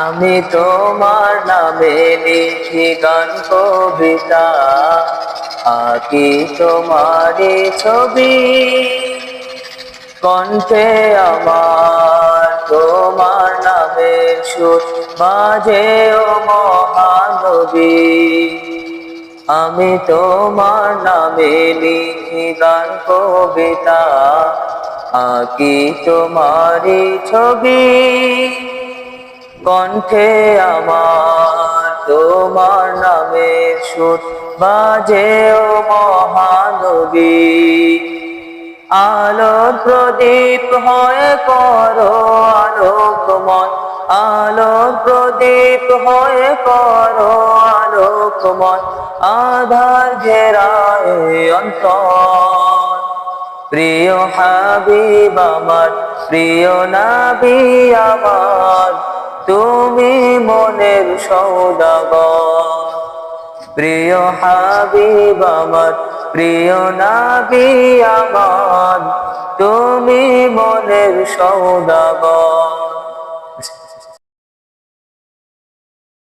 আমি তোমার নামে লিখি গান কবিতা, আঁকি তোমারই ছবি। কণ্ঠে আমার তোমার নামের সুর বাজে ও মহানবী। আমি তোমার নামে লিখি গান কবিতা, আঁকি তোমারই ছবি। কণ্ঠে আমার তোমার নামের সুর বাজে ও মহানবী। আলোর প্রদীপ হয়ে করো আলোকময়, আলোর প্রদীপ হয়ে করো আলোকময়, আধার ঘেরায় অন্তর। প্রিয় হাবিব আমার, প্রিয় নবী আমার, তুমি মনের সওদাগর। প্রিয় হাবিব আমার, প্রিয় নবী আমার, তুমি মনের সওদাগর।